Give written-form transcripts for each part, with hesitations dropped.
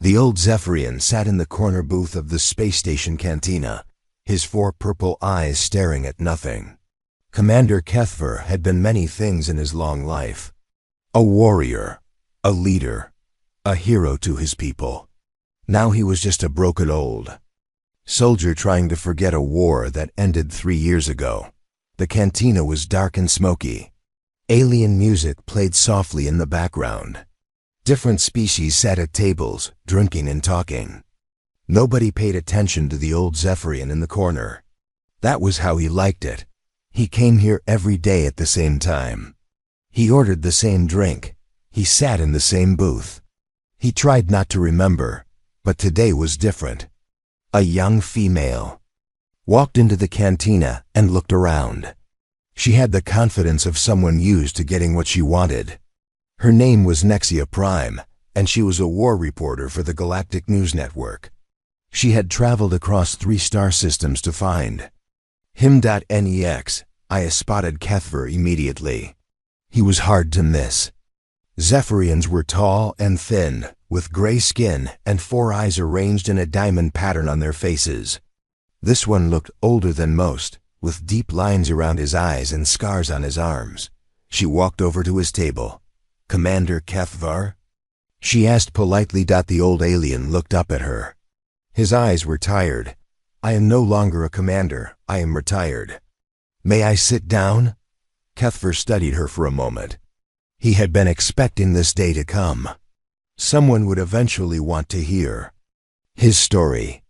The old Zephyrian sat in the corner booth of the space station cantina, his 4 purple eyes staring at nothing. Commander Kethver had been many things in his long life. A warrior, a leader, a hero to his people. Now he was just a broken old soldier trying to forget a war that ended 3 years ago. The cantina was dark and smoky. Alien music played softly in the background. Different species sat at tables, drinking and talking. Nobody paid attention to the old Zephyrian in the corner. That was how he liked it. He came here every day at the same time. He ordered the same drink. He sat in the same booth. He tried not to remember, but today was different. A young female walked into the cantina and looked around. She had the confidence of someone used to getting what she wanted. Her name was Nexia Prime, and she was a war reporter for the Galactic News Network. She had traveled across 3 star systems to find him.nex. I spotted Kethver immediately. He was hard to miss. Zephyrians were tall and thin, with gray skin and 4 eyes arranged in a diamond pattern on their faces. This one looked older than most, with deep lines around his eyes and scars on his arms. She walked over to his table. "Commander Kethvar?" she asked politely. The old alien looked up at her. His eyes were tired. "I am no longer a commander. I am retired." "May I sit down?" Kethvar studied her for a moment. He had been expecting this day to come. Someone would eventually want to hear his story.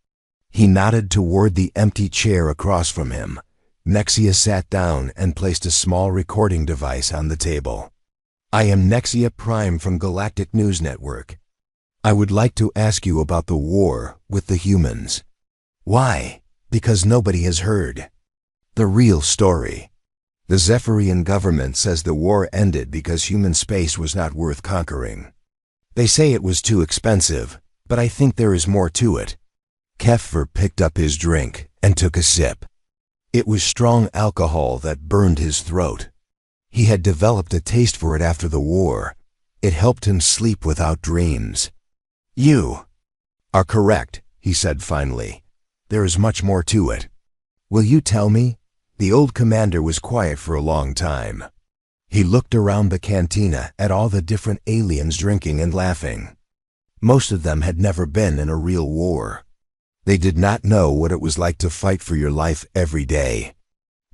He nodded toward the empty chair across from him. Nexia sat down and placed a small recording device on the table. "I am Nexia Prime from Galactic News Network. I would like to ask you about the war with the humans." "Why?" "Because nobody has heard the real story. The Zephyrian government says the war ended because human space was not worth conquering. They say it was too expensive, but I think there is more to it." Kethver picked up his drink and took a sip. It was strong alcohol that burned his throat. He had developed a taste for it after the war. It helped him sleep without dreams. "You are correct," he said finally. "There is much more to it. Will you tell me?" The old commander was quiet for a long time. He looked around the cantina at all the different aliens drinking and laughing. Most of them had never been in a real war. They did not know what it was like to fight for your life every day.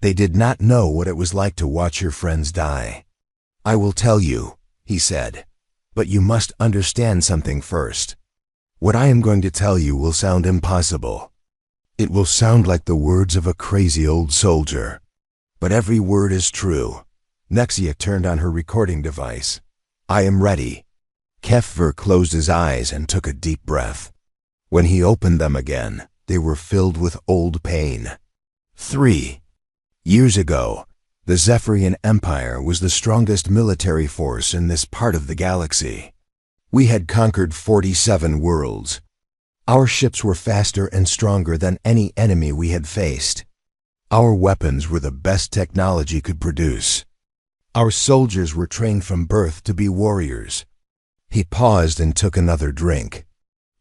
They did not know what it was like to watch your friends die. "I will tell you," he said, "but you must understand something first. What I am going to tell you will sound impossible. It will sound like the words of a crazy old soldier. But every word is true." Nexia turned on her recording device. "I am ready." Kethver closed his eyes and took a deep breath. When he opened them again, they were filled with old pain. 3 years ago, the Zephyrian Empire was the strongest military force in this part of the galaxy. We had conquered 47 worlds. Our ships were faster and stronger than any enemy we had faced. Our weapons were the best technology could produce. Our soldiers were trained from birth to be warriors. He paused and took another drink.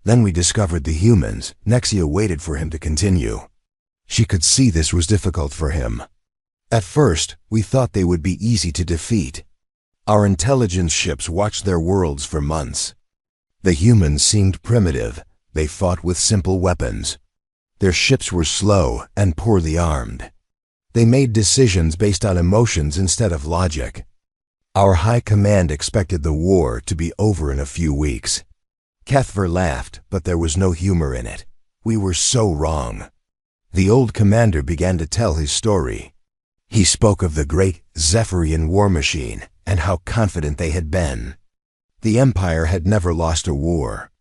Then we discovered the humans. Nexia waited for him to continue. She could see this was difficult for him. At first, we thought they would be easy to defeat. Our intelligence ships watched their worlds for months. The humans seemed primitive. They fought with simple weapons. Their ships were slow and poorly armed. They made decisions based on emotions instead of logic. Our high command expected the war to be over in a few weeks. Kethver laughed, but there was no humor in it. We were so wrong. The old commander began to tell his story. He spoke of the great Zephyrian war machine and how confident they had been. The Empire had never lost a war.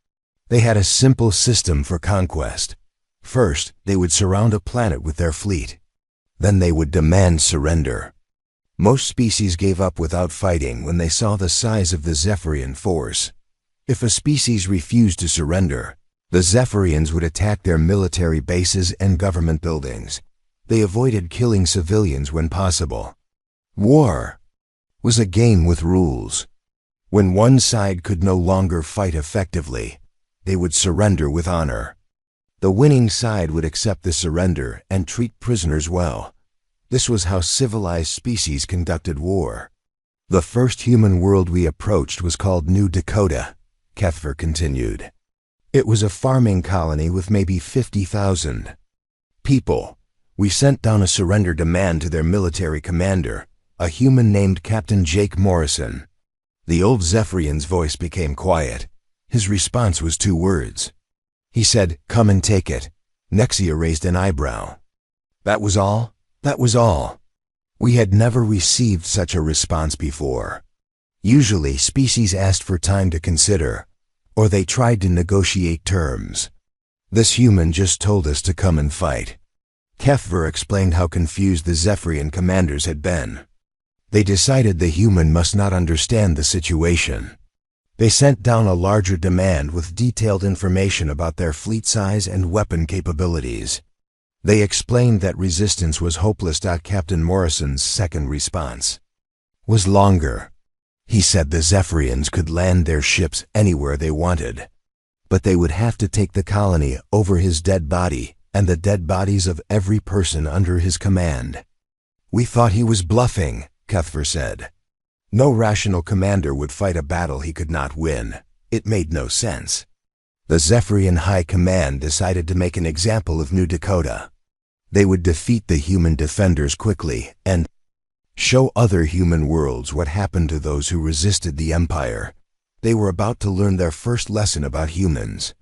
They had a simple system for conquest. First, they would surround a planet with their fleet. Then they would demand surrender. Most species gave up without fighting when they saw the size of the Zephyrian force. If a species refused to surrender, the Zephyrians would attack their military bases and government buildings. They avoided killing civilians when possible. War was a game with rules. When one side could no longer fight effectively, they would surrender with honor. The winning side would accept the surrender and treat prisoners well. This was how civilized species conducted war. The first human world we approached was called New Dakota, Kethver continued. It was a farming colony with maybe 50,000 people. We sent down a surrender demand to their military commander, a human named Captain Jake Morrison. The old Zephyrian's voice became quiet. His response was 2 words. He said, "Come and take it." Nexia raised an eyebrow. That was all? That was all. We had never received such a response before. Usually, species asked for time to consider, or they tried to negotiate terms. This human just told us to come and fight. Kethver explained how confused the Zephyrian commanders had been. They decided the human must not understand the situation. They sent down a larger demand with detailed information about their fleet size and weapon capabilities. They explained that resistance was hopeless. Captain Morrison's second response was longer. He said the Zephyrians could land their ships anywhere they wanted, but they would have to take the colony over his dead body and the dead bodies of every person under his command. We thought he was bluffing, Kethver said. No rational commander would fight a battle he could not win. It made no sense. The Zephyrian High Command decided to make an example of New Dakota. They would defeat the human defenders quickly and show other human worlds what happened to those who resisted the Empire. They were about to learn their first lesson about humans.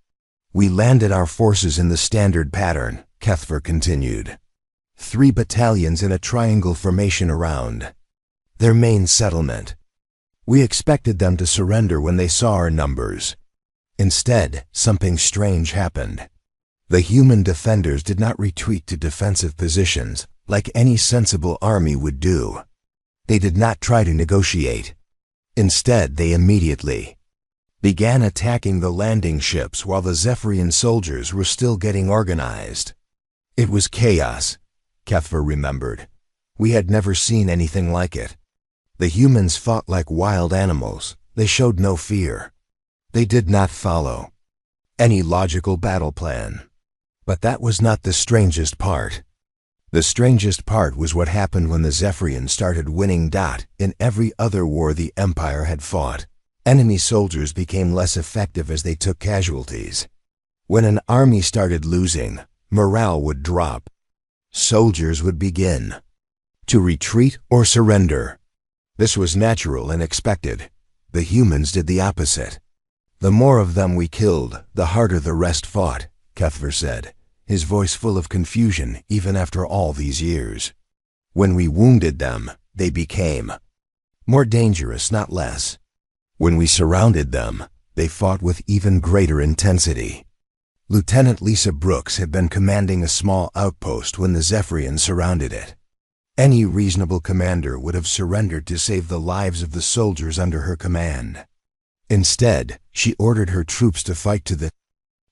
We landed our forces in the standard pattern, Kethver continued. 3 battalions in a triangle formation around their main settlement. We expected them to surrender when they saw our numbers. Instead, something strange happened. The human defenders did not retreat to defensive positions like any sensible army would do. They did not try to negotiate. Instead, they immediately began attacking the landing ships while the Zephyrian soldiers were still getting organized. It was chaos, Kethver remembered. We had never seen anything like it. The humans fought like wild animals. They showed no fear. They did not follow any logical battle plan. But that was not the strangest part. The strangest part was what happened when the Zephyrians started winning. In every other war the Empire had fought, enemy soldiers became less effective as they took casualties. When an army started losing, morale would drop. Soldiers would begin to retreat or surrender. This was natural and expected. The humans did the opposite. The more of them we killed, the harder the rest fought, Kethver said, his voice full of confusion even after all these years. When we wounded them, they became more dangerous, not less. When we surrounded them, they fought with even greater intensity. Lieutenant Lisa Brooks had been commanding a small outpost when the Zephyrians surrounded it. Any reasonable commander would have surrendered to save the lives of the soldiers under her command. Instead, she ordered her troops to fight to the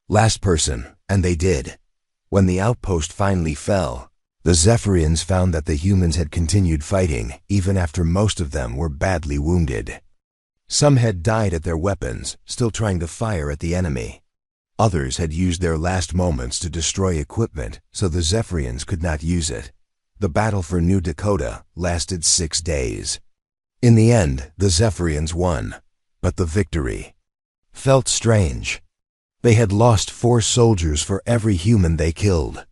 last person, and they did. When the outpost finally fell, the Zephyrians found that the humans had continued fighting even after most of them were badly wounded. Some had died at their weapons, still trying to fire at the enemy. Others had used their last moments to destroy equipment so the Zephyrians could not use it. The battle for New Dakota lasted 6 days. In the end, the Zephyrians won, but the victory felt strange. They had lost 4 soldiers for every human they killed.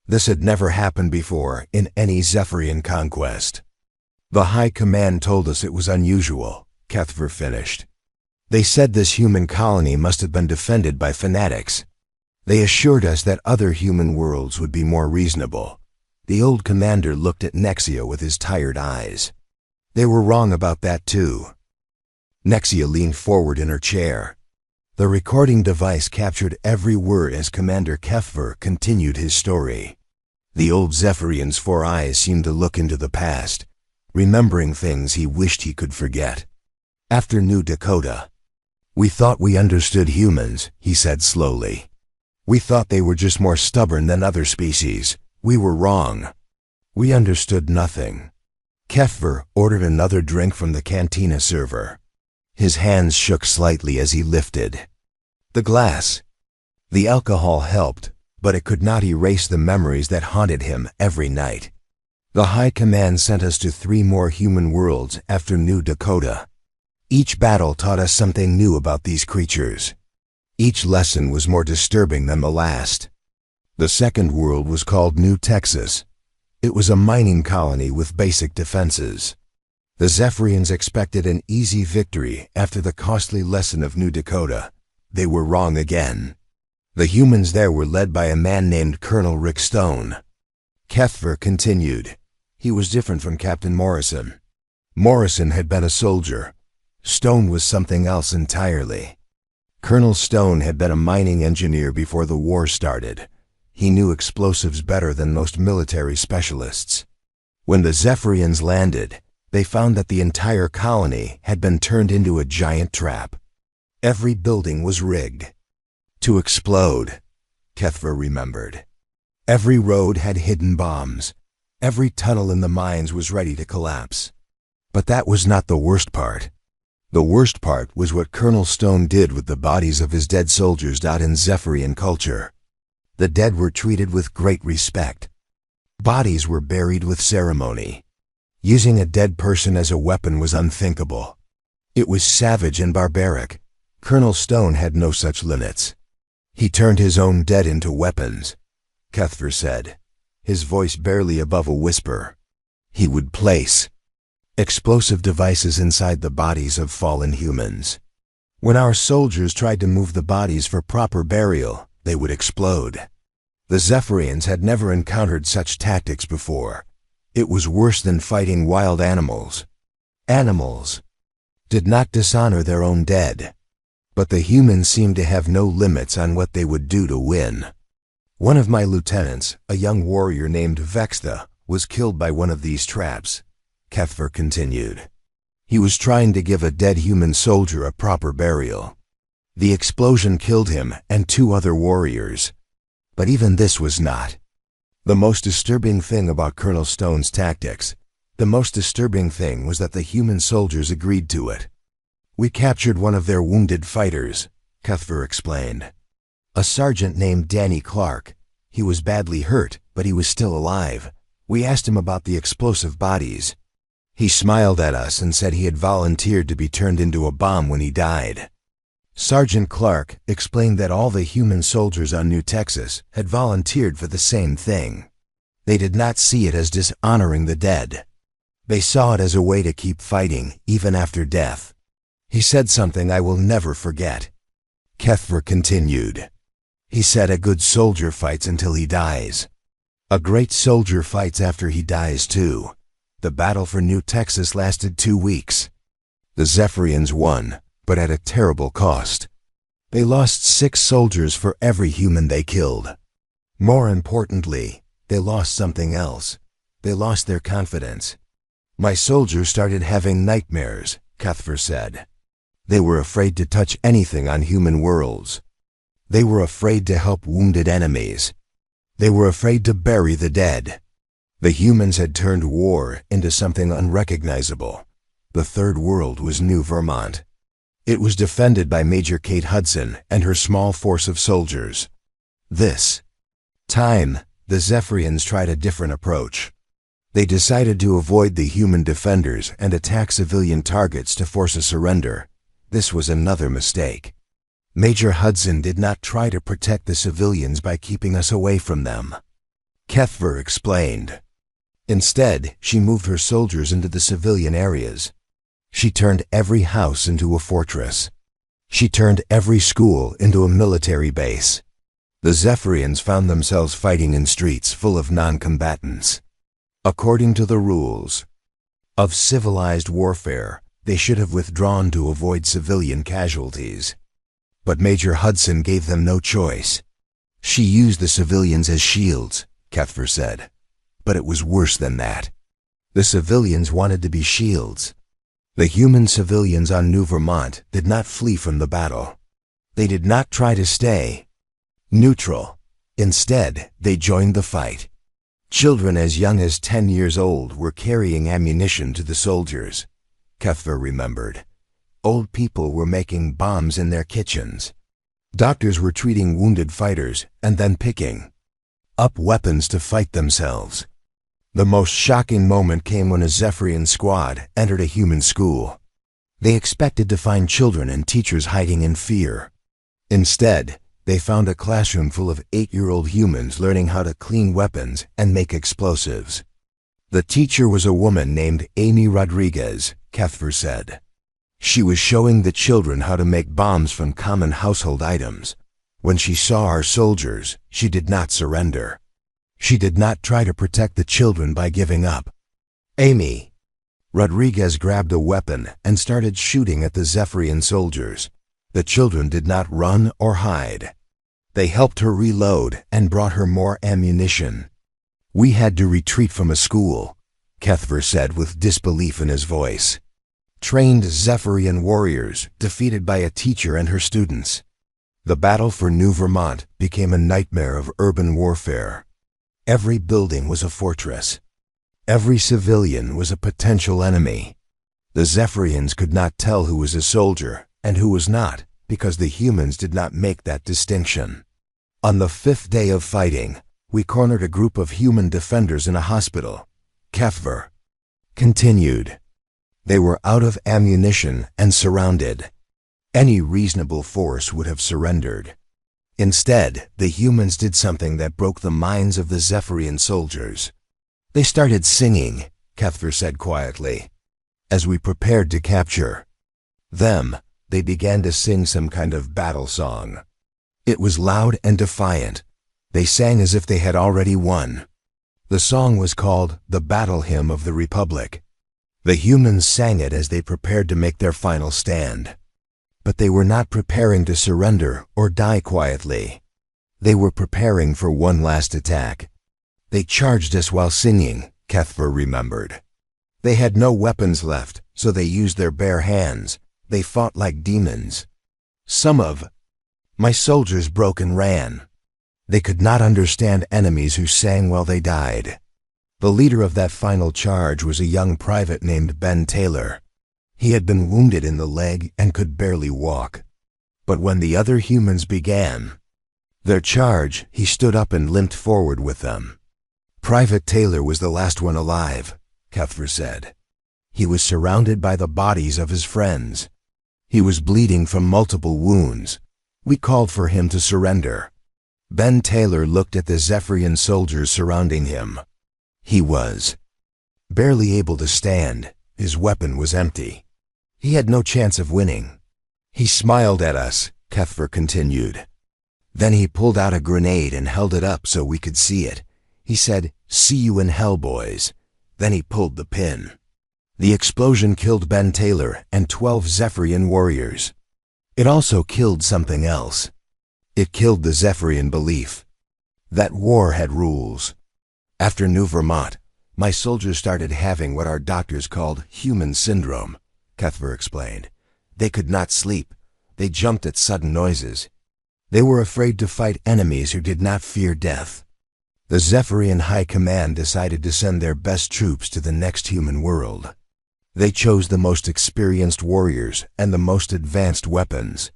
This had never happened before in any Zephyrian conquest. The High Command told us it was unusual, Kethver finished. They said this human colony must have been defended by fanatics. They assured us that other human worlds would be more reasonable. The old commander looked at Nexia with his tired eyes. They were wrong about that too. Nexia leaned forward in her chair. The recording device captured every word as Commander Kethver continued his story. The old Zephyrian's 4 eyes seemed to look into the past, remembering things he wished he could forget. After New Dakota, we thought we understood humans, he said slowly. We thought they were just more stubborn than other species. We were wrong. We understood nothing. Kethver ordered another drink from the cantina server. His hands shook slightly as he lifted The glass. The alcohol helped, but it could not erase the memories that haunted him every night. The High Command sent us to 3 more human worlds after New Dakota. Each battle taught us something new about these creatures. Each lesson was more disturbing than the last. The second world was called New Texas. It was a mining colony with basic defenses. The Zephyrians expected an easy victory after the costly lesson of New Dakota. They were wrong again. The humans there were led by a man named Colonel Rick Stone. Kethver continued. He was different from Captain Morrison. Morrison had been a soldier. Stone was something else entirely. Colonel Stone had been a mining engineer before the war started. He knew explosives better than most military specialists. When the Zephyrians landed, they found that the entire colony had been turned into a giant trap. Every building was rigged to explode, Kethver remembered. Every road had hidden bombs. Every tunnel in the mines was ready to collapse. But that was not the worst part. The worst part was what Colonel Stone did with the bodies of his dead soldiers. In Zephyrian culture, the dead were treated with great respect. Bodies were buried with ceremony. Using a dead person as a weapon was unthinkable. It was savage and barbaric. Colonel Stone had no such limits. He turned his own dead into weapons, Kethver said, his voice barely above a whisper. He would place explosive devices inside the bodies of fallen humans. When our soldiers tried to move the bodies for proper burial, they would explode. The Zephyrians had never encountered such tactics before. It was worse than fighting wild animals. Animals did not dishonor their own dead, but the humans seemed to have no limits on what they would do to win. One of my lieutenants, a young warrior named Vexta, was killed by one of these traps, Kethver continued. He was trying to give a dead human soldier a proper burial. The explosion killed him and 2 other warriors. But even this was not the most disturbing thing about Colonel Stone's tactics. The most disturbing thing was that the human soldiers agreed to it. We captured one of their wounded fighters, Kethver explained. A sergeant named Danny Clark. He was badly hurt, but he was still alive. We asked him about the explosive bodies. He smiled at us and said he had volunteered to be turned into a bomb when he died. Sergeant Clark explained that all the human soldiers on New Texas had volunteered for the same thing. They did not see it as dishonoring the dead. They saw it as a way to keep fighting, even after death. He said something I will never forget. Kethver continued. He said a good soldier fights until he dies. A great soldier fights after he dies too. The battle for New Texas lasted 2 weeks. The Zephyrians won, but at a terrible cost. They lost 6 soldiers for every human they killed. More importantly, they lost something else. They lost their confidence. My soldiers started having nightmares, Kethver said. They were afraid to touch anything on human worlds. They were afraid to help wounded enemies. They were afraid to bury the dead. The humans had turned war into something unrecognizable. The third world was New Vermont. It was defended by Major Kate Hudson and her small force of soldiers. This time, the Zephyrians tried a different approach. They decided to avoid the human defenders and attack civilian targets to force a surrender. This was another mistake. Major Hudson did not try to protect the civilians by keeping us away from them, Kethver explained. Instead, she moved her soldiers into the civilian areas. She turned every house into a fortress. She turned every school into a military base. The Zephyrians found themselves fighting in streets full of non-combatants. According to the rules of civilized warfare, they should have withdrawn to avoid civilian casualties. But Major Hudson gave them no choice. She used the civilians as shields, Kethver said. But it was worse than that. The civilians wanted to be shields. The human civilians on New Vermont did not flee from the battle. They did not try to stay neutral. Instead, they joined the fight. Children as young as 10 years old were carrying ammunition to the soldiers, Kethver remembered. Old people were making bombs in their kitchens. Doctors were treating wounded fighters and then picking up weapons to fight themselves. The most shocking moment came when a Zephyrian squad entered a human school. They expected to find children and teachers hiding in fear. Instead, they found a classroom full of 8-year-old humans learning how to clean weapons and make explosives. The teacher was a woman named Amy Rodriguez, Cuthbert said. She was showing the children how to make bombs from common household items. When she saw our soldiers, she did not surrender. She did not try to protect the children by giving up. Amy Rodriguez grabbed a weapon and started shooting at the Zephyrian soldiers. The children did not run or hide. They helped her reload and brought her more ammunition. We had to retreat from a school, Cuthbert said with disbelief in his voice. Trained Zephyrian warriors defeated by a teacher and her students. The battle for New Vermont became a nightmare of urban warfare. Every building was a fortress. Every civilian was a potential enemy. The Zephyrians could not tell who was a soldier and who was not, because the humans did not make that distinction. On the 5th day of fighting, we cornered a group of human defenders in a hospital. Cuthbert continued. They were out of ammunition and surrounded. Any reasonable force would have surrendered. Instead, the humans did something that broke the minds of the Zephyrian soldiers. They started singing, Cuthbert said quietly. As we prepared to capture them, they began to sing some kind of battle song. It was loud and defiant. They sang as if they had already won. The song was called the Battle Hymn of the Republic. The humans sang it as they prepared to make their final stand. But they were not preparing to surrender or die quietly. They were preparing for one last attack. They charged us while singing, Cuthbert remembered. They had no weapons left, so they used their bare hands. They fought like demons. Some of my soldiers broke and ran. They could not understand enemies who sang while they died. The leader of that final charge was a young private named Ben Taylor. He had been wounded in the leg and could barely walk. But when the other humans began their charge, he stood up and limped forward with them. Private Taylor was the last one alive, Cuthbert said. He was surrounded by the bodies of his friends. He was bleeding from multiple wounds. We called for him to surrender. Ben Taylor looked at the Zephyrian soldiers surrounding him. He was barely able to stand. His weapon was empty. He had no chance of winning. He smiled at us, Cuthbert continued. Then he pulled out a grenade and held it up so we could see it. He said, "See you in hell, boys." Then he pulled the pin. The explosion killed Ben Taylor and 12 Zephyrian warriors. It also killed something else. It killed the Zephyrian belief that war had rules. After New Vermont, my soldiers started having what our doctors called human syndrome, Cuthbert explained. They could not sleep. They jumped at sudden noises. They were afraid to fight enemies who did not fear death. The Zephyrian High Command decided to send their best troops to the next human world. They chose the most experienced warriors and the most advanced weapons.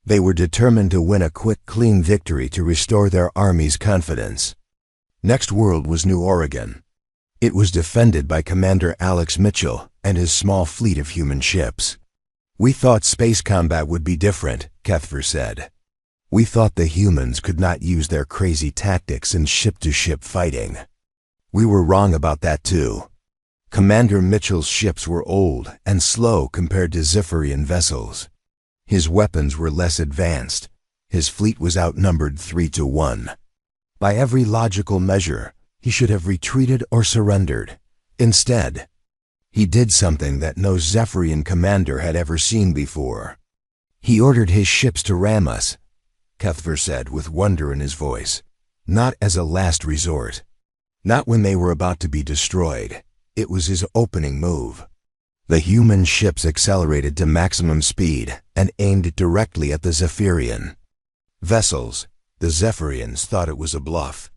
They were determined to win a quick, clean victory to restore their army's confidence. Next world was New Oregon. It was defended by Commander Alex Mitchell and his small fleet of human ships. We thought space combat would be different, Cuthbert said. We thought the humans could not use their crazy tactics in ship-to-ship fighting. We were wrong about that too. Commander Mitchell's ships were old and slow compared to Zephyrian vessels. His weapons were less advanced. His fleet was outnumbered 3-1. By every logical measure, he should have retreated or surrendered. Instead, he did something that no Zephyrian commander had ever seen before. He ordered his ships to ram us, Cuthbert said with wonder in his voice. Not as a last resort. Not when they were about to be destroyed. It was his opening move. The human ships accelerated to maximum speed and aimed directly at the Zephyrian vessels. The Zephyrians thought it was a bluff.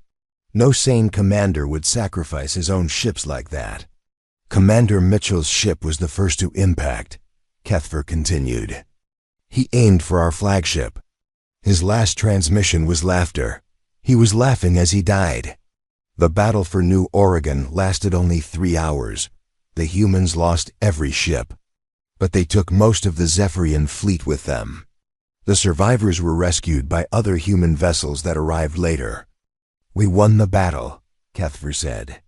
No sane commander would sacrifice his own ships like that. Commander Mitchell's ship was the first to impact, Cuthbert continued. He aimed for our flagship. His last transmission was laughter. He was laughing as he died. The battle for New Oregon lasted only 3 hours. The humans lost every ship, but they took most of the Zephyrian fleet with them. The survivors were rescued by other human vessels that arrived later. We won the battle, Kethver said.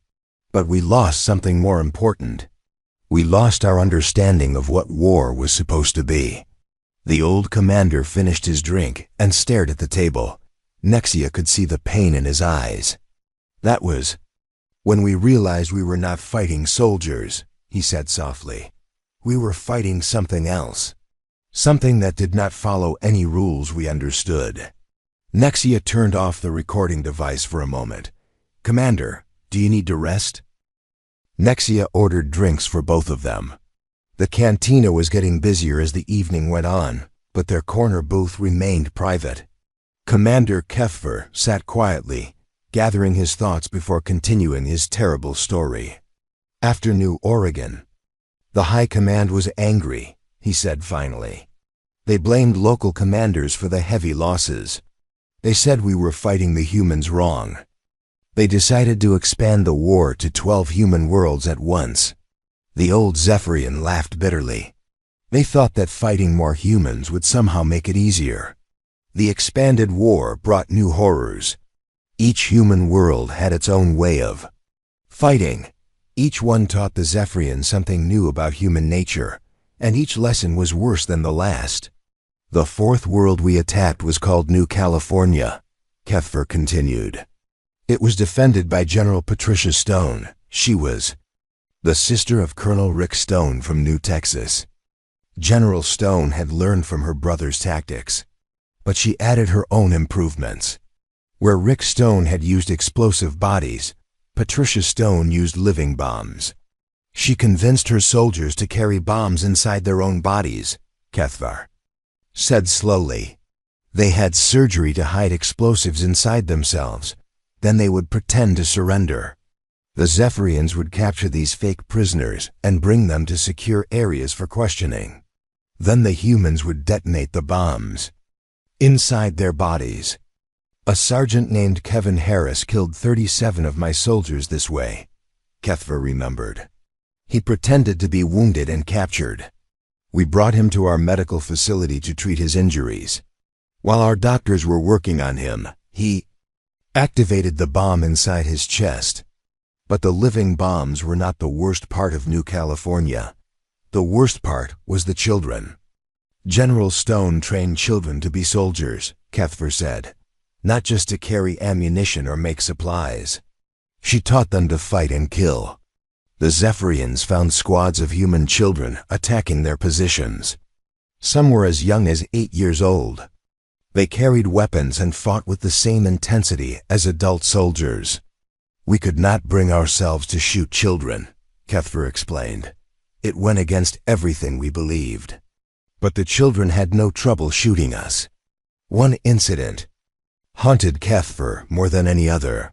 But we lost something more important. We lost our understanding of what war was supposed to be. The old commander finished his drink and stared at the table. Nexia could see the pain in his eyes. That was when we realized we were not fighting soldiers, he said softly. We were fighting something else. Something that did not follow any rules we understood. Nexia turned off the recording device for a moment. Commander, do you need to rest? Nexia ordered drinks for both of them. The cantina was getting busier as the evening went on, but their corner booth remained private. Commander Kethver sat quietly, gathering his thoughts before continuing his terrible story. After New Oregon, the High Command was angry, he said finally. They blamed local commanders for the heavy losses. They said we were fighting the humans wrong. They decided to expand the war to 12 human worlds at once. The old Zephyrian laughed bitterly. They thought that fighting more humans would somehow make it easier. The expanded war brought new horrors. Each human world had its own way of fighting. Each one taught the Zephyrian something new about human nature, and each lesson was worse than the last. The fourth world we attacked was called New California, Kethver continued. It was defended by General Patricia Stone. She was the sister of Colonel Rick Stone from New Texas. General Stone had learned from her brother's tactics, but she added her own improvements. Where Rick Stone had used explosive bodies, Patricia Stone used living bombs. She convinced her soldiers to carry bombs inside their own bodies, Kethver said slowly. They had surgery to hide explosives inside themselves. Then they would pretend to surrender. The Zephyrians would capture these fake prisoners and bring them to secure areas for questioning. Then the humans would detonate the bombs inside their bodies. A sergeant named Kevin Harris killed 37 of my soldiers this way, Kethver remembered. He pretended to be wounded and captured. We brought him to our medical facility to treat his injuries. While our doctors were working on him, he activated the bomb inside his chest. But the living bombs were not the worst part of New California. The worst part was the children. General Stone trained children to be soldiers, Kethver said, not just to carry ammunition or make supplies. She taught them to fight and kill. The Zephyrians found squads of human children attacking their positions. Some were as young as 8 years old. They carried weapons and fought with the same intensity as adult soldiers. We could not bring ourselves to shoot children, Kethver explained. It went against everything we believed. But the children had no trouble shooting us. One incident haunted Kethver more than any other.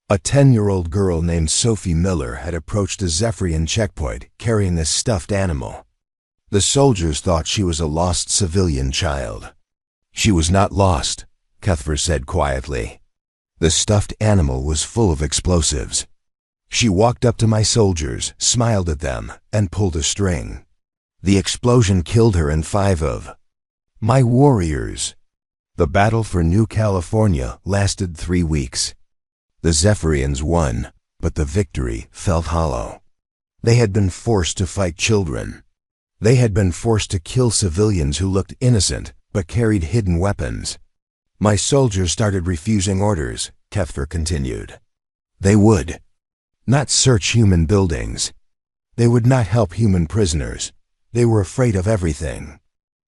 A 10-year-old girl named Sophie Miller had approached a Zephyrian checkpoint carrying a stuffed animal. The soldiers thought she was a lost civilian child. She was not lost, Kethver said quietly. The stuffed animal was full of explosives. She walked up to my soldiers, smiled at them, and pulled a string. The explosion killed her and 5 of my warriors. The battle for New California lasted 3 weeks. The Zephyrians won, but the victory felt hollow. They had been forced to fight children. They had been forced to kill civilians who looked innocent but carried hidden weapons. My soldiers started refusing orders, Kethver continued. They would not search human buildings. They would not help human prisoners. They were afraid of everything.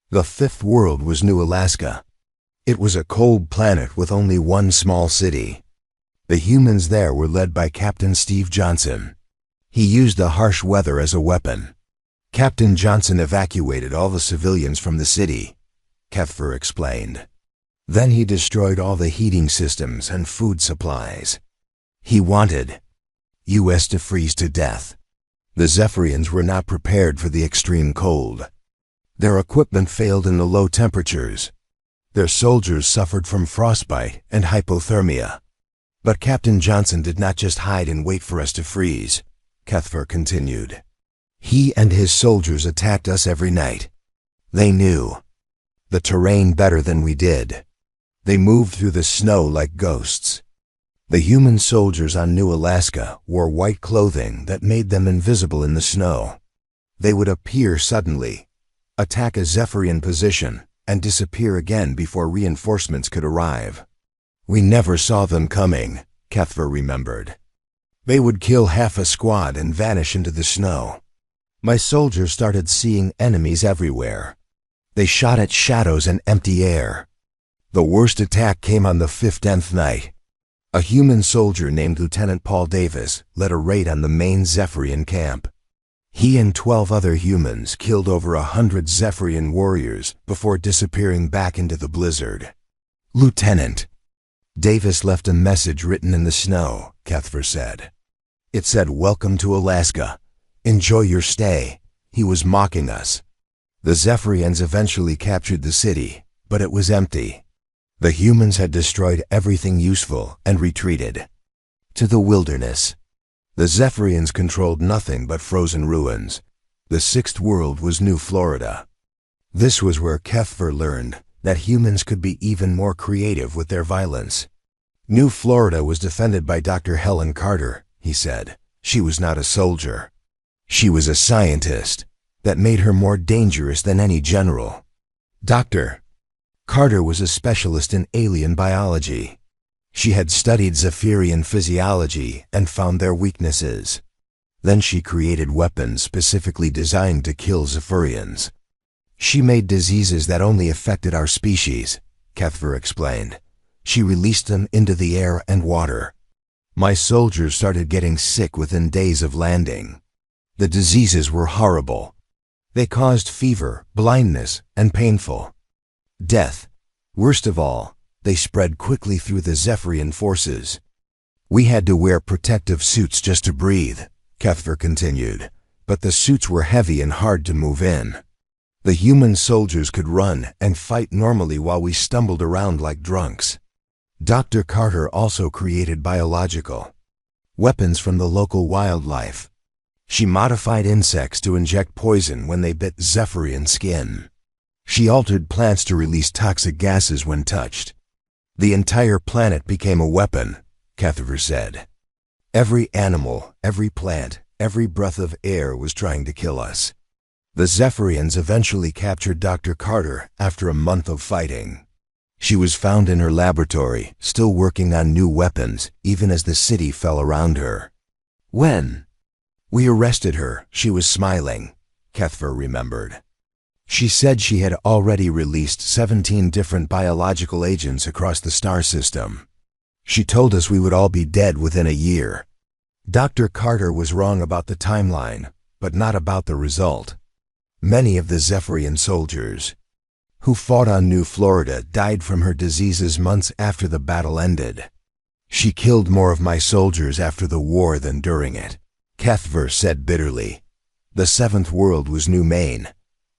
The fifth world was New Alaska. It was a cold planet with only one small city. The humans there were led by Captain Steve Johnson. He used the harsh weather as a weapon. Captain Johnson evacuated all the civilians from the city, Kethver explained. Then he destroyed all the heating systems and food supplies. He wanted U.S. to freeze to death. The Zephyrians were not prepared for the extreme cold. Their equipment failed in the low temperatures. Their soldiers suffered from frostbite and hypothermia. But Captain Johnson did not just hide and wait for us to freeze, Cuthbert continued. He and his soldiers attacked us every night. They knew the terrain better than we did. They moved through the snow like ghosts. The human soldiers on New Alaska wore white clothing that made them invisible in the snow. They would appear suddenly, attack a Zephyrian position, and disappear again before reinforcements could arrive. We never saw them coming, Cuthbert remembered. They would kill half a squad and vanish into the snow. My soldiers started seeing enemies everywhere. They shot at shadows and empty air. The worst attack came on the 15th night. A human soldier named Lieutenant Paul Davis led a raid on the main Zephyrian camp. He and 12 other humans killed over 100 Zephyrian warriors before disappearing back into the blizzard. Lieutenant Davis left a message written in the snow, Cuthbert said. It said, "Welcome to Alaska. Enjoy your stay." He was mocking us. The Zephyrians eventually captured the city, but it was empty. The humans had destroyed everything useful and retreated to the wilderness. The Zephyrians controlled nothing but frozen ruins. The sixth world was New Florida. This was where Cuthbert learned that humans could be even more creative with their violence. New Florida was defended by Dr. Helen Carter, he said. She was not a soldier. She was a scientist. That made her more dangerous than any general. Dr. Carter was a specialist in alien biology. She had studied Zephyrian physiology and found their weaknesses. Then she created weapons specifically designed to kill Zephyrians. She made diseases that only affected our species, Cuthbert explained. She released them into the air and water. My soldiers started getting sick within days of landing. The diseases were horrible. They caused fever, blindness, and painful death. Worst of all, they spread quickly through the Zephyrian forces. We had to wear protective suits just to breathe, Cuthbert continued, but the suits were heavy and hard to move in. The human soldiers could run and fight normally while we stumbled around like drunks. Dr. Carter also created biological weapons from the local wildlife. She modified insects to inject poison when they bit Zephyrian skin. She altered plants to release toxic gases when touched. The entire planet became a weapon, Cuthbert said. Every animal, every plant, every breath of air was trying to kill us. The Zephyrians eventually captured Dr. Carter after a month of fighting. She was found in her laboratory, still working on new weapons, even as the city fell around her. When we arrested her, she was smiling, Cuthbert remembered. She said she had already released 17 different biological agents across the star system. She told us we would all be dead within a year. Dr. Carter was wrong about the timeline, but not about the result. Many of the Zephyrian soldiers who fought on New Florida died from her diseases months after the battle ended. She killed more of my soldiers after the war than during it, Cuthbert said bitterly. The seventh world was New Maine.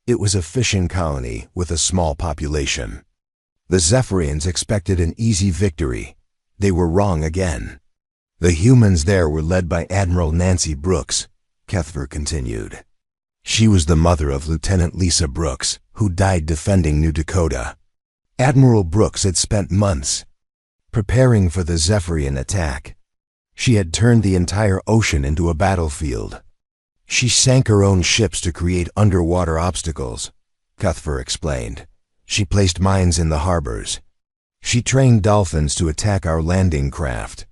It was a fishing colony with a small population. The Zephyrians expected an easy victory. They were wrong again. The humans there were led by Admiral Nancy Brooks, Cuthbert continued. She was the mother of Lieutenant Lisa Brooks, who died defending New Dakota. Admiral Brooks had spent months preparing for the Zephyrian attack. She had turned the entire ocean into a battlefield. She sank her own ships to create underwater obstacles, Cuthbert explained. She placed mines in the harbors. She trained dolphins to attack our landing craft.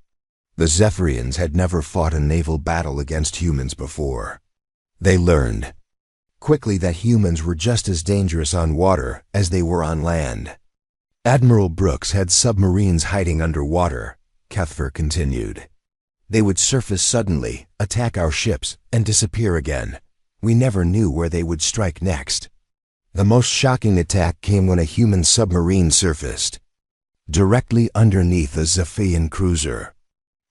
The Zephyrians had never fought a naval battle against humans before. They learned quickly that humans were just as dangerous on water as they were on land. Admiral Brooks had submarines hiding underwater, Cuthbert continued. They would surface suddenly, attack our ships, and disappear again. We never knew where they would strike next. The most shocking attack came when a human submarine surfaced directly underneath a Zephyrian cruiser.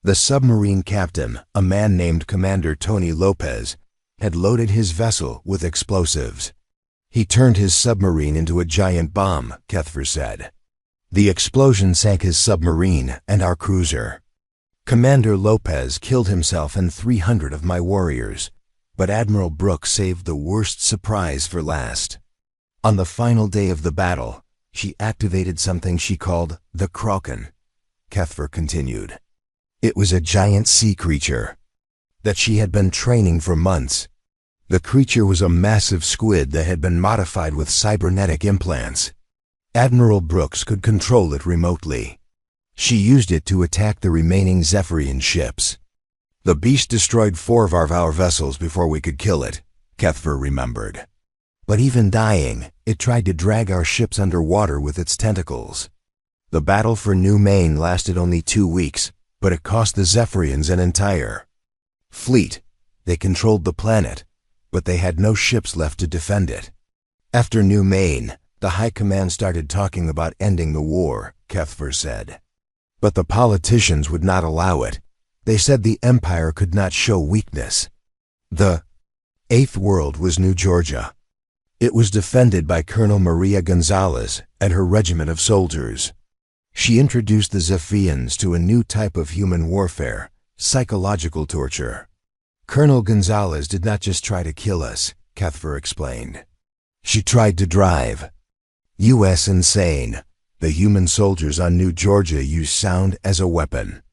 The submarine captain, a man named Commander Tony Lopez, had loaded his vessel with explosives. He turned his submarine into a giant bomb, Cuthbert said. The explosion sank his submarine and our cruiser. Commander Lopez killed himself and 300 of my warriors, but Admiral Brooks saved the worst surprise for last. On the final day of the battle, she activated something she called the Kraken, Cuthbert continued. It was a giant sea creature that she had been training for months. The creature was a massive squid that had been modified with cybernetic implants. Admiral Brooks could control it remotely. She used it to attack the remaining Zephyrian ships. The beast destroyed 4 of our vessels before we could kill it, Cuthbert remembered. But even dying, it tried to drag our ships underwater with its tentacles. The battle for New Maine lasted only 2 weeks, but it cost the Zephyrians an entire fleet. They controlled the planet, but they had no ships left to defend it. After New Maine, the High Command started talking about ending the war, Cuthbert said. But the politicians would not allow it. They said the Empire could not show weakness. The 8th World was New Georgia. It was defended by Colonel Maria Gonzalez and her regiment of soldiers. She introduced the Zephyrians to a new type of human warfare, psychological torture. Colonel Gonzalez did not just try to kill us, Cuthbert explained. She tried to drive us insane. The human soldiers on New Georgia used sound as a weapon.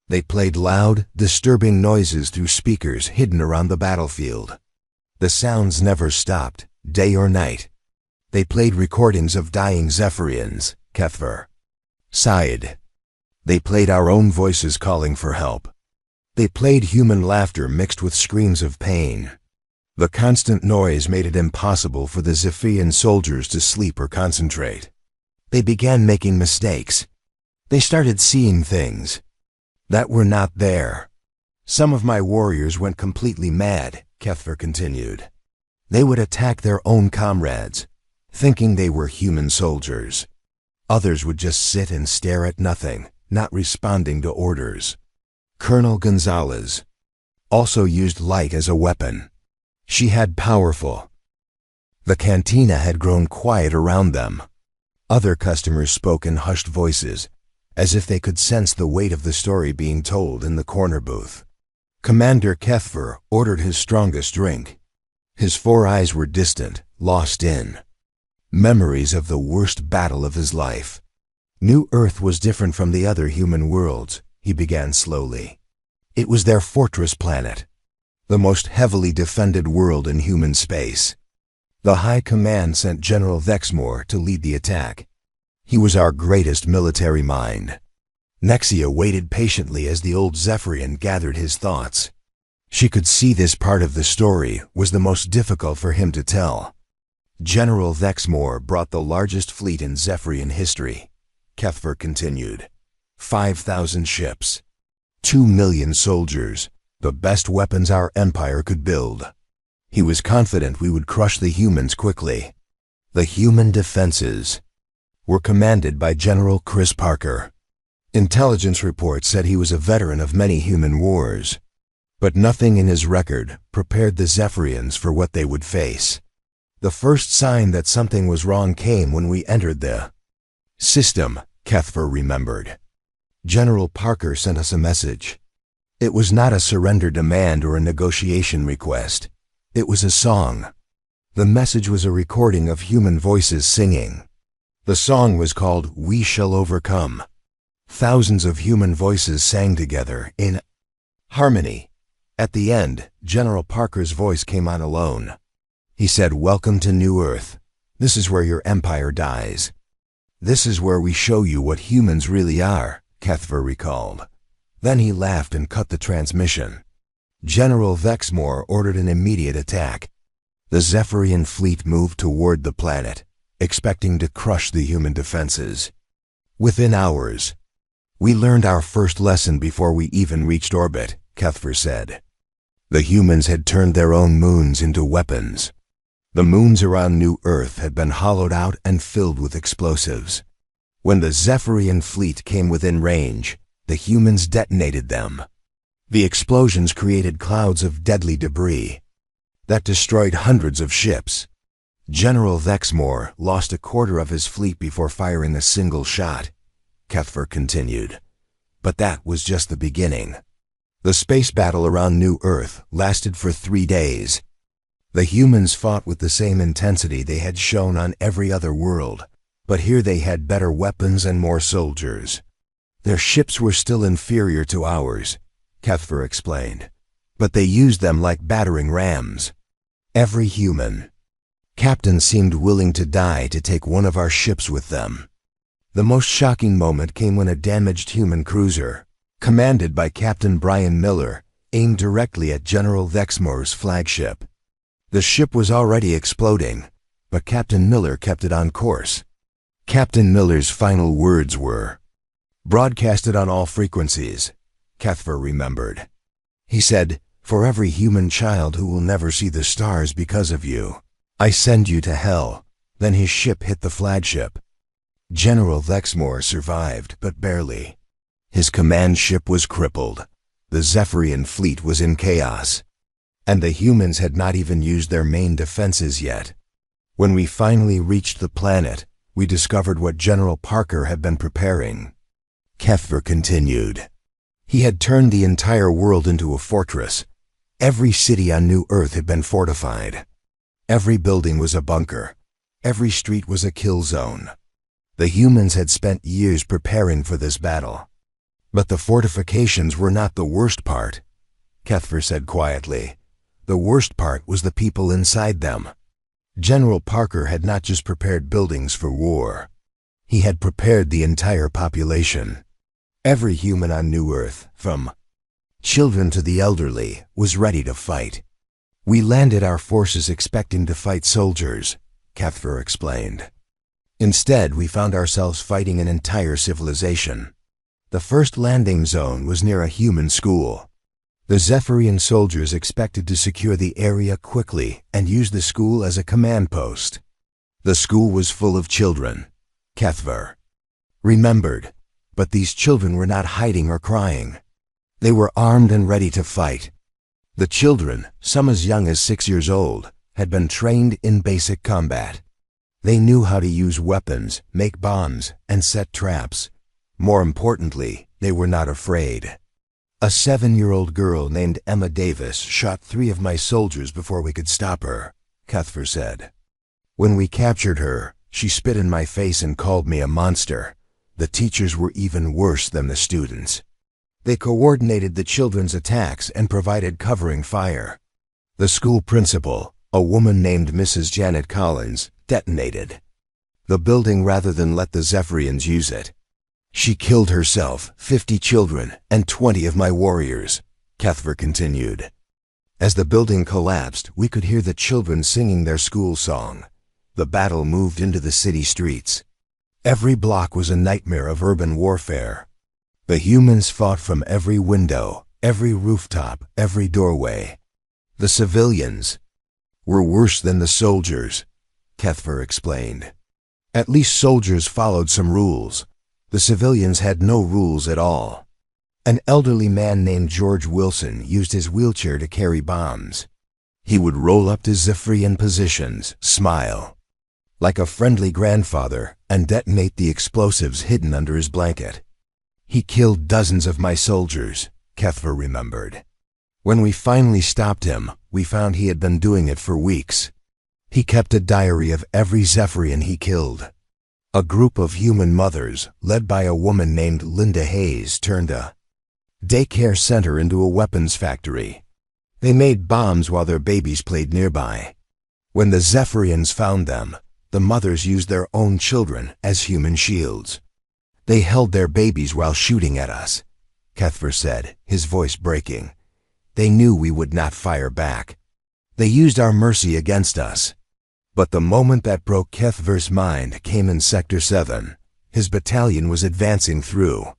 They played loud, disturbing noises through speakers hidden around the battlefield. The sounds never stopped, day or night. They played recordings of dying Zephyrians, Cuthbert sighed. They played our own voices calling for help. They played human laughter mixed with screams of pain. The constant noise made it impossible for the Zephyrian soldiers to sleep or concentrate. They began making mistakes. They started seeing things that were not there. Some of my warriors went completely mad, Cuthbert continued. They would attack their own comrades, thinking they were human soldiers. Others would just sit and stare at nothing, not responding to orders. Colonel Gonzalez also used light as a weapon. She had powerful. The cantina had grown quiet around them. Other customers spoke in hushed voices, as if they could sense the weight of the story being told in the corner booth. Commander Cuthbert ordered his strongest drink. His 4 eyes were distant, lost in memories of the worst battle of his life. New Earth was different from the other human worlds, he began slowly. It was their fortress planet, the most heavily defended world in human space. The High Command sent General Vexmore to lead the attack. He was our greatest military mind. Nexia waited patiently as the old Zephyrian gathered his thoughts. She could see this part of the story was the most difficult for him to tell. General Vexmore brought the largest fleet in Zephyrian history, Cuthbert continued. 5,000 ships, 2 million soldiers, the best weapons our empire could build. He was confident we would crush the humans quickly. The human defenses were commanded by General Chris Parker. Intelligence reports said he was a veteran of many human wars, but nothing in his record prepared the Zephyrians for what they would face. The first sign that something was wrong came when we entered the system, Cuthbert remembered. General Parker sent us a message. It was not a surrender demand or a negotiation request. It was a song. The message was a recording of human voices singing. The song was called "We Shall Overcome." Thousands of human voices sang together in harmony. At the end, General Parker's voice came on alone. He said, "Welcome to New Earth. This is where your empire dies. This is where we show you what humans really are," Cuthbert recalled. Then he laughed and cut the transmission. General Vexmore ordered an immediate attack. The Zephyrian fleet moved toward the planet, expecting to crush the human defenses. Within hours, we learned our first lesson before we even reached orbit, Cuthbert said. The humans had turned their own moons into weapons. The moons around New Earth had been hollowed out and filled with explosives. When the Zephyrian fleet came within range, the humans detonated them. The explosions created clouds of deadly debris that destroyed hundreds of ships. General Vexmore lost a quarter of his fleet before firing a single shot. Kethver continued. But that was just the beginning. The space battle around New Earth lasted for 3 days. The humans fought with the same intensity they had shown on every other world, but here they had better weapons and more soldiers. Their ships were still inferior to ours, Kethver explained, but they used them like battering rams. Every human. Captain seemed willing to die to take one of our ships with them. The most shocking moment came when a damaged human cruiser, commanded by Captain Brian Miller, aimed directly at General Vexmore's flagship. The ship was already exploding, but Captain Miller kept it on course. Captain Miller's final words were, "Broadcasted on all frequencies," Kethver remembered. He said, "For every human child who will never see the stars because of you, I send you to hell." Then his ship hit the flagship. General Vexmore survived, but barely. His command ship was crippled. The Zephyrian fleet was in chaos. And the humans had not even used their main defenses yet. When we finally reached the planet, we discovered what General Parker had been preparing. Kethver continued. He had turned the entire world into a fortress. Every city on New Earth had been fortified. Every building was a bunker. Every street was a kill zone. The humans had spent years preparing for this battle. But the fortifications were not the worst part, Kethver said quietly. The worst part was the people inside them. General Parker had not just prepared buildings for war. He had prepared the entire population. Every human on New Earth, from children to the elderly, was ready to fight. We landed our forces expecting to fight soldiers, Kethver explained. Instead, we found ourselves fighting an entire civilization. The first landing zone was near a human school. The Zephyrian soldiers expected to secure the area quickly and use the school as a command post. The school was full of children, Kethver remembered, but these children were not hiding or crying. They were armed and ready to fight. The children, some as young as 6 years old, had been trained in basic combat. They knew how to use weapons, make bombs, and set traps. More importantly, they were not afraid. A 7-year-old girl named Emma Davis shot 3 of my soldiers before we could stop her, Kethver said. When we captured her, she spit in my face and called me a monster. The teachers were even worse than the students. They coordinated the children's attacks and provided covering fire. The school principal, a woman named Mrs. Janet Collins, detonated the building rather than let the Zephyrians use it. She killed herself, 50 children, and 20 of my warriors, Kethver continued. As the building collapsed, we could hear the children singing their school song. The battle moved into the city streets. Every block was a nightmare of urban warfare. The humans fought from every window, every rooftop, every doorway. The civilians were worse than the soldiers, Kethver explained. At least soldiers followed some rules. The civilians had no rules at all. An elderly man named George Wilson used his wheelchair to carry bombs. He would roll up to Zephyrian positions, smile like a friendly grandfather, and detonate the explosives hidden under his blanket. He killed dozens of my soldiers, Kethver remembered. When we finally stopped him, we found he had been doing it for weeks. He kept a diary of every Zephyrian he killed. A group of human mothers, led by a woman named Linda Hayes, turned a daycare center into a weapons factory. They made bombs while their babies played nearby. When the Zephyrians found them, the mothers used their own children as human shields. They held their babies while shooting at us, Kethver said, his voice breaking. They knew we would not fire back. They used our mercy against us. But the moment that broke Kethver's mind came in Sector 7. His battalion was advancing through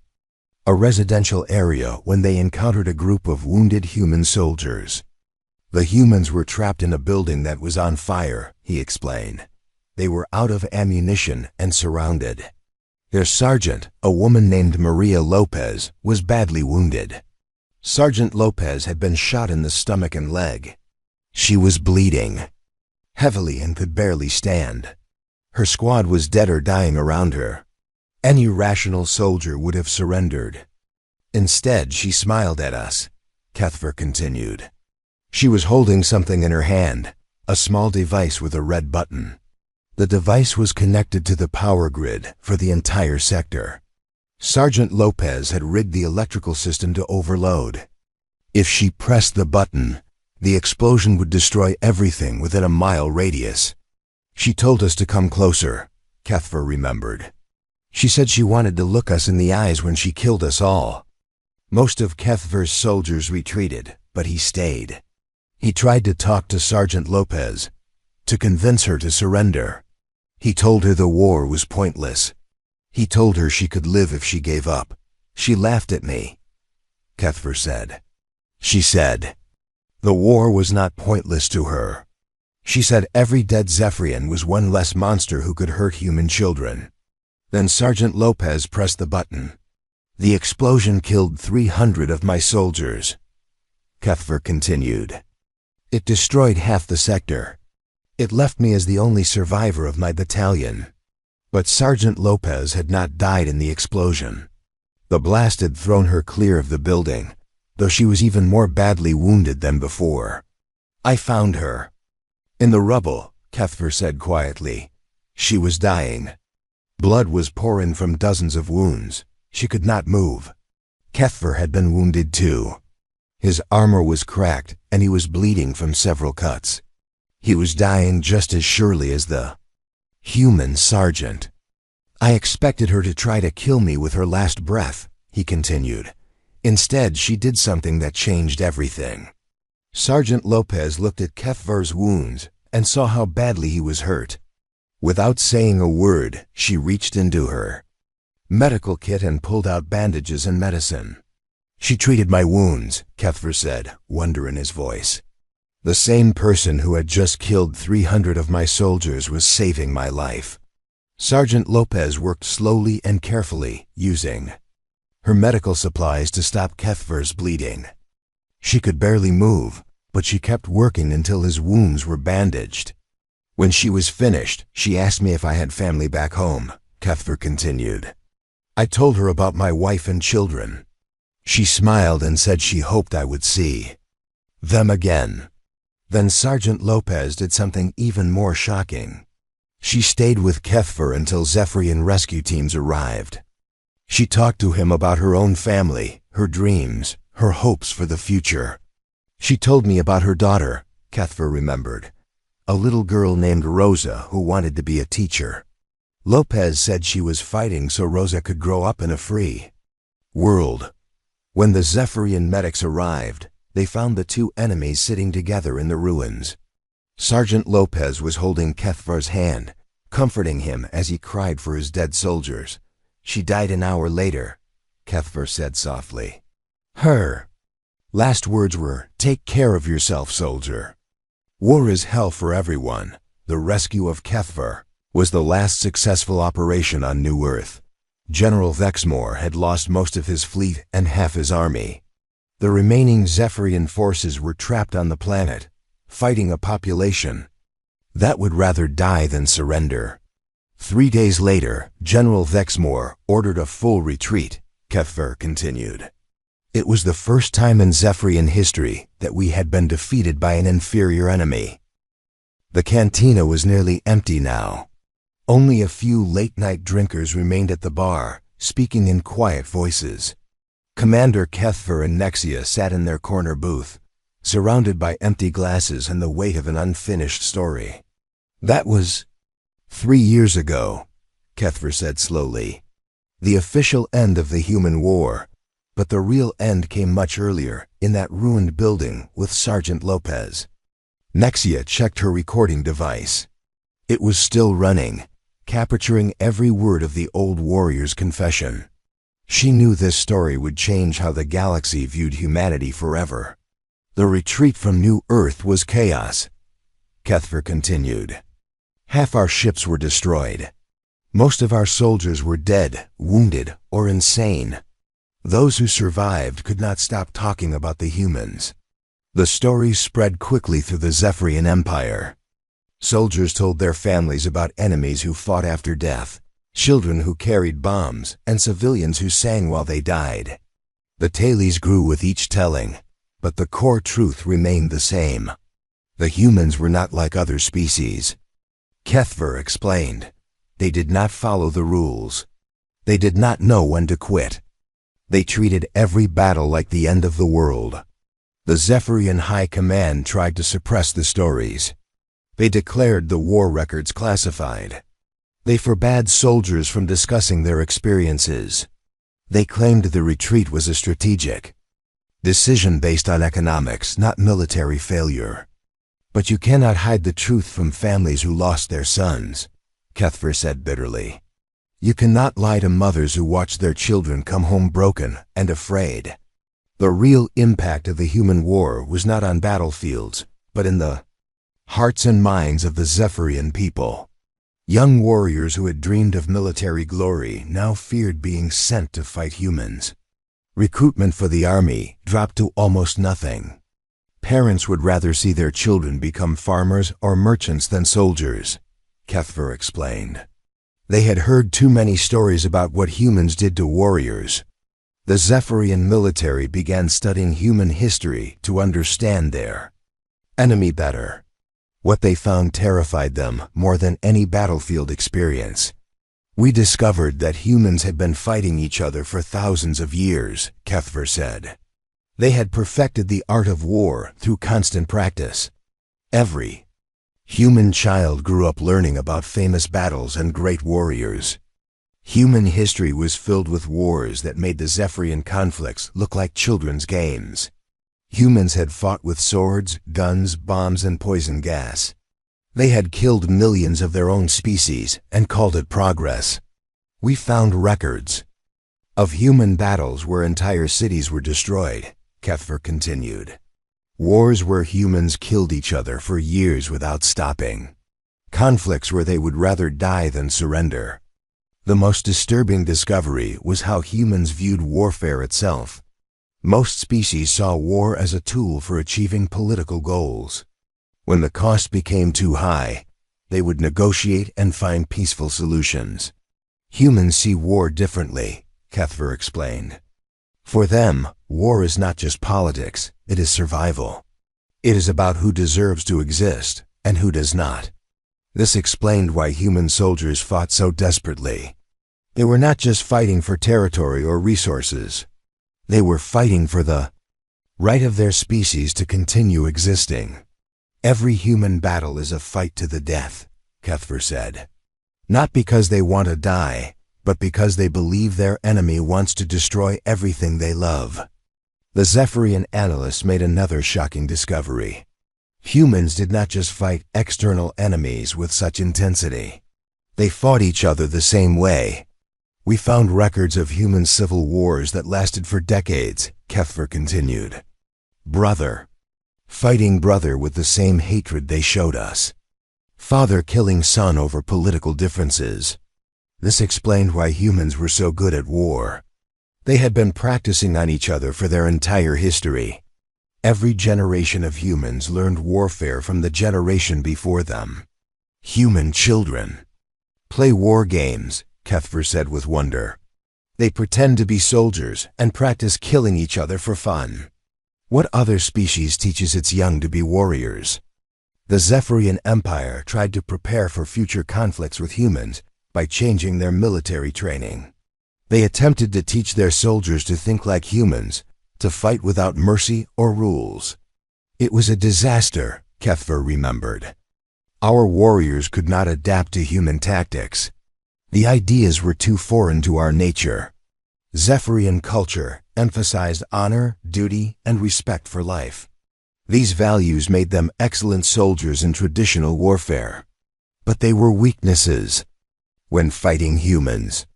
a residential area when they encountered a group of wounded human soldiers. The humans were trapped in a building that was on fire, he explained. They were out of ammunition and surrounded. Their sergeant, a woman named Maria Lopez, was badly wounded. Sergeant Lopez had been shot in the stomach and leg. She was bleeding heavily and could barely stand. Her squad was dead or dying around her. Any rational soldier would have surrendered. Instead, she smiled at us, Kethver continued. She was holding something in her hand, a small device with a red button. The device was connected to the power grid for the entire sector. Sergeant Lopez had rigged the electrical system to overload. If she pressed the button, the explosion would destroy everything within a mile radius. She told us to come closer, Kethver remembered. She said she wanted to look us in the eyes when she killed us all. Most of Kethver's soldiers retreated, but he stayed. He tried to talk to Sergeant Lopez, to convince her to surrender. He told her the war was pointless. He told her she could live if she gave up. She laughed at me, Kethver said. She said, the war was not pointless to her. She said every dead Zephyrian was one less monster who could hurt human children. Then Sergeant Lopez pressed the button. The explosion killed 300 of my soldiers, Kethver continued. It destroyed half the sector. It left me as the only survivor of my battalion. But Sergeant Lopez had not died in the explosion. The blast had thrown her clear of the building, though she was even more badly wounded than before. I found her. In the rubble, Kethver said quietly. She was dying. Blood was pouring from dozens of wounds. She could not move. Kethver had been wounded too. His armor was cracked, and he was bleeding from several cuts. He was dying just as surely as the human sergeant. I expected her to try to kill me with her last breath, he continued. Instead, she did something that changed everything. Sergeant Lopez looked at Kethver's wounds and saw how badly he was hurt. Without saying a word, she reached into her medical kit and pulled out bandages and medicine. She treated my wounds, Kethver said, wonder in his voice. The same person who had just killed 300 of my soldiers was saving my life. Sergeant Lopez worked slowly and carefully, using her medical supplies to stop Kethver's bleeding. She could barely move, but she kept working until his wounds were bandaged. When she was finished, she asked me if I had family back home, Kethver continued. I told her about my wife and children. She smiled and said she hoped I would see them again. Then Sergeant Lopez did something even more shocking. She stayed with Kethver until Zephyrian rescue teams arrived. She talked to him about her own family, her dreams, her hopes for the future. She told me about her daughter, Kethver remembered, a little girl named Rosa who wanted to be a teacher. Lopez said she was fighting so Rosa could grow up in a free world. When the Zephyrian medics arrived, they found the two enemies sitting together in the ruins. Sergeant Lopez was holding Kethver's hand, comforting him as he cried for his dead soldiers. She died an hour later, Kethver said softly. Her last words were, "Take care of yourself, soldier." War is hell for everyone. The rescue of Kethver was the last successful operation on New Earth. General Vexmore had lost most of his fleet and half his army. The remaining Zephyrian forces were trapped on the planet, fighting a population that would rather die than surrender. 3 days later, General Vexmore ordered a full retreat, Kethver continued. It was the first time in Zephyrian history that we had been defeated by an inferior enemy. The cantina was nearly empty now. Only a few late-night drinkers remained at the bar, speaking in quiet voices. Commander Kethver and Nexia sat in their corner booth, surrounded by empty glasses and the weight of an unfinished story. That was 3 years ago, Kethver said slowly. The official end of the human war, but the real end came much earlier, in that ruined building with Sergeant Lopez. Nexia checked her recording device. It was still running, capturing every word of the old warrior's confession. She knew this story would change how the galaxy viewed humanity forever. The retreat from New Earth was chaos, Kethver continued. Half our ships were destroyed. Most of our soldiers were dead, wounded, or insane. Those who survived could not stop talking about the humans. The story spread quickly through the Zephyrian Empire. Soldiers told their families about enemies who fought after death. children who carried bombs, and civilians who sang while they died. The tales grew with each telling, but the core truth remained the same. The humans were not like other species. Kethver explained. They did not follow the rules. They did not know when to quit. They treated every battle like the end of the world. The Zephyrian High Command tried to suppress the stories. They declared the war records classified. They forbade soldiers from discussing their experiences. They claimed the retreat was a strategic decision based on economics, not military failure. But you cannot hide the truth from families who lost their sons, Kethver said bitterly. You cannot lie to mothers who watched their children come home broken and afraid. The real impact of the human war was not on battlefields, but in the hearts and minds of the Zephyrian people. Young warriors who had dreamed of military glory now feared being sent to fight humans. Recruitment for the army dropped to almost nothing. Parents would rather see their children become farmers or merchants than soldiers, Kethver explained. They had heard too many stories about what humans did to warriors. The Zephyrian military began studying human history to understand their enemy better. What they found terrified them more than any battlefield experience. We discovered that humans had been fighting each other for thousands of years, Kethver said. They had perfected the art of war through constant practice. Every human child grew up learning about famous battles and great warriors. Human history was filled with wars that made the Zephyrian conflicts look like children's games. Humans had fought with swords, guns, bombs, and poison gas. They had killed millions of their own species and called it progress. We found records of human battles where entire cities were destroyed, Kethver continued. Wars where humans killed each other for years without stopping. Conflicts where they would rather die than surrender. The most disturbing discovery was how humans viewed warfare itself. Most species saw war as a tool for achieving political goals. When the cost became too high, they would negotiate and find peaceful solutions. Humans see war differently, Kethver explained. For them, war is not just politics, it is survival. It is about who deserves to exist and who does not. This explained why human soldiers fought so desperately. They were not just fighting for territory or resources. They were fighting for the right of their species to continue existing. Every human battle is a fight to the death, Kethver said. Not because they want to die, but because they believe their enemy wants to destroy everything they love. The Zephyrian analysts made another shocking discovery. Humans did not just fight external enemies with such intensity. They fought each other the same way. We found records of human civil wars that lasted for decades, Kethver continued. Brother fighting brother with the same hatred they showed us. Father killing son over political differences. This explained why humans were so good at war. They had been practicing on each other for their entire history. Every generation of humans learned warfare from the generation before them. Human children play war games, Kethver said with wonder. They pretend to be soldiers and practice killing each other for fun. What other species teaches its young to be warriors? The Zephyrian Empire tried to prepare for future conflicts with humans by changing their military training. They attempted to teach their soldiers to think like humans, to fight without mercy or rules. It was a disaster, Kethver remembered. Our warriors could not adapt to human tactics. The ideas were too foreign to our nature. Zephyrian culture emphasized honor, duty, and respect for life. These values made them excellent soldiers in traditional warfare. But they were weaknesses when fighting humans.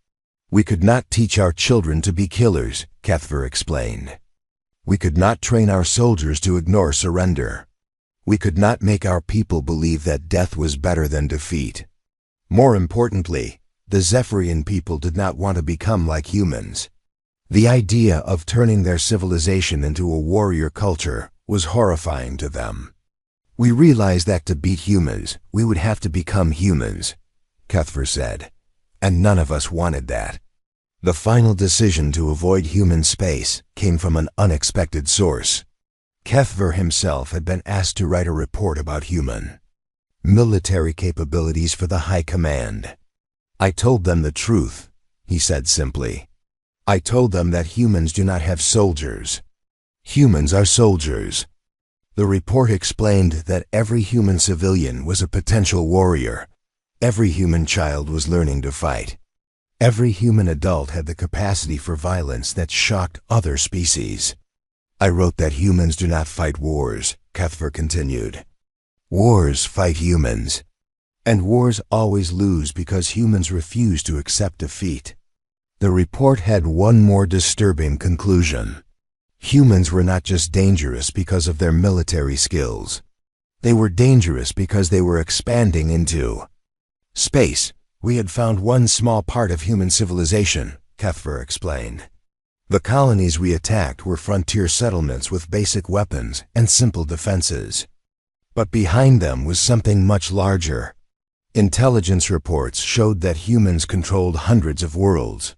We could not teach our children to be killers, Kethver explained. We could not train our soldiers to ignore surrender. We could not make our people believe that death was better than defeat. More importantly, the Zephyrian people did not want to become like humans. The idea of turning their civilization into a warrior culture was horrifying to them. We realized that to beat humans, we would have to become humans, Kethver said. and none of us wanted that. The final decision to avoid human space came from an unexpected source. Kethver himself had been asked to write a report about human military capabilities for the High Command. I told them the truth, he said simply. I told them that humans do not have soldiers. Humans are soldiers. The report explained that every human civilian was a potential warrior. Every human child was learning to fight. Every human adult had the capacity for violence that shocked other species. I wrote that humans do not fight wars, Kethver continued. Wars fight humans. And wars always lose because humans refuse to accept defeat. The report had one more disturbing conclusion. Humans were not just dangerous because of their military skills. They were dangerous because they were expanding into space. We had found one small part of human civilization, Kethver explained. The colonies we attacked were frontier settlements with basic weapons and simple defenses. But behind them was something much larger. Intelligence reports showed that humans controlled hundreds of worlds.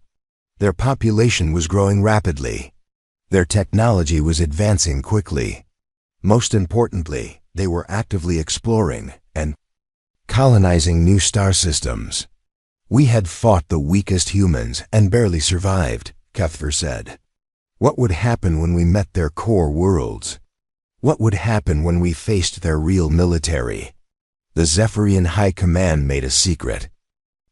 Their population was growing rapidly. Their technology was advancing quickly. Most importantly, they were actively exploring and colonizing new star systems. We had fought the weakest humans and barely survived, Kethver said. What would happen when we met their core worlds? What would happen when we faced their real military? The Zephyrian High Command made a secret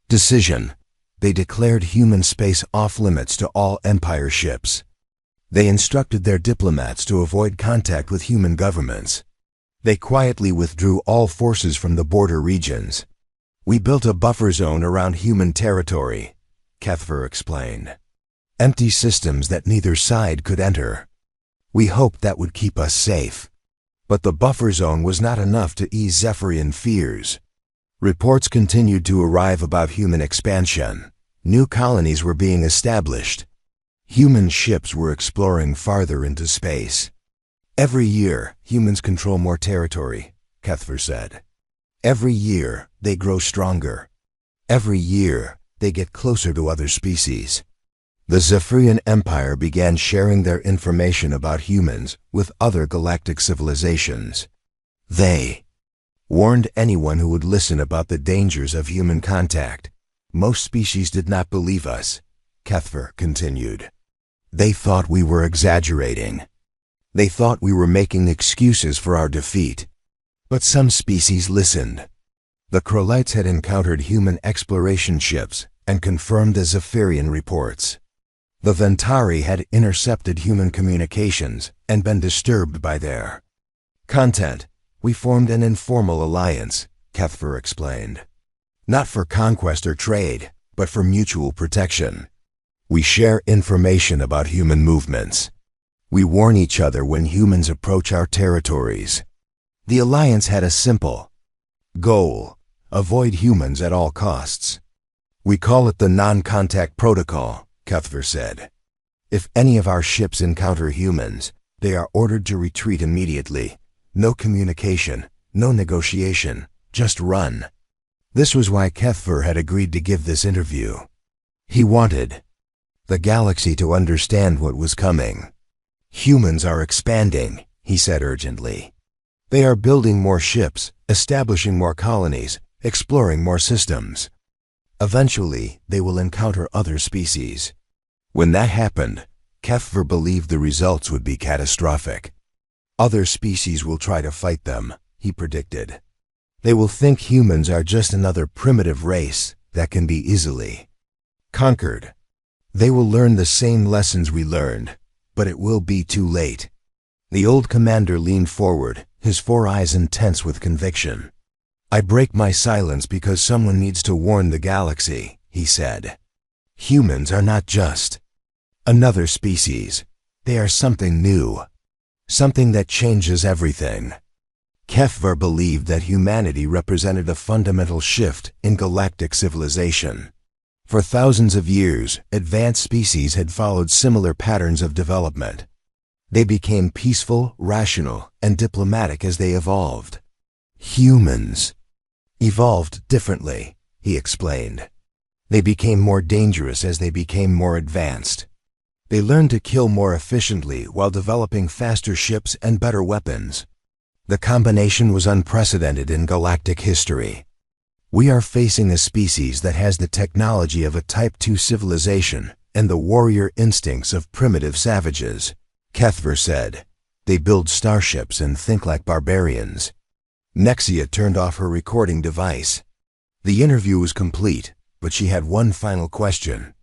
decision. They declared human space off-limits to all Empire ships. They instructed their diplomats to avoid contact with human governments. They quietly withdrew all forces from the border regions. We built a buffer zone around human territory, Kethver explained. Empty systems that neither side could enter. We hoped that would keep us safe. But the buffer zone was not enough to ease Zephyrian fears. Reports continued to arrive about human expansion. New colonies were being established. Human ships were exploring farther into space. Every year, humans control more territory, Kethver said. Every year, they grow stronger. Every year, they get closer to other species. The Zephyrian Empire began sharing their information about humans with other galactic civilizations. They warned anyone who would listen about the dangers of human contact. Most species did not believe us, Kethver continued. They thought we were exaggerating. They thought we were making excuses for our defeat. But some species listened. The Krolites had encountered human exploration ships and confirmed the Zephyrian reports. The Ventari had intercepted human communications and been disturbed by their content. We formed an informal alliance, Kethver explained. Not for conquest or trade, but for mutual protection. We share information about human movements. We warn each other when humans approach our territories. The alliance had a simple goal: avoid humans at all costs. We call it the non-contact protocol, Kethver said. If any of our ships encounter humans, they are ordered to retreat immediately. No communication, no negotiation, just run. This was why Kethver had agreed to give this interview. He wanted the galaxy to understand what was coming. Humans are expanding, he said urgently. They are building more ships, establishing more colonies, exploring more systems. Eventually, they will encounter other species. When that happened, Kethver believed the results would be catastrophic. Other species will try to fight them, he predicted. They will think humans are just another primitive race that can be easily conquered. They will learn the same lessons we learned, but it will be too late. The old commander leaned forward, his 4 eyes intense with conviction. I break my silence because someone needs to warn the galaxy, he said. Humans are not just another species. They are something new. Something that changes everything. Kethver believed that humanity represented a fundamental shift in galactic civilization. For thousands of years, advanced species had followed similar patterns of development. They became peaceful, rational, and diplomatic as they evolved. Humans evolved differently, he explained. They became more dangerous as they became more advanced. They learned to kill more efficiently while developing faster ships and better weapons. The combination was unprecedented in galactic history. We are facing a species that has the technology of a Type II civilization and the warrior instincts of primitive savages, Kethver said. They build starships and think like barbarians. Nexia turned off her recording device. The interview was complete, but she had one final question.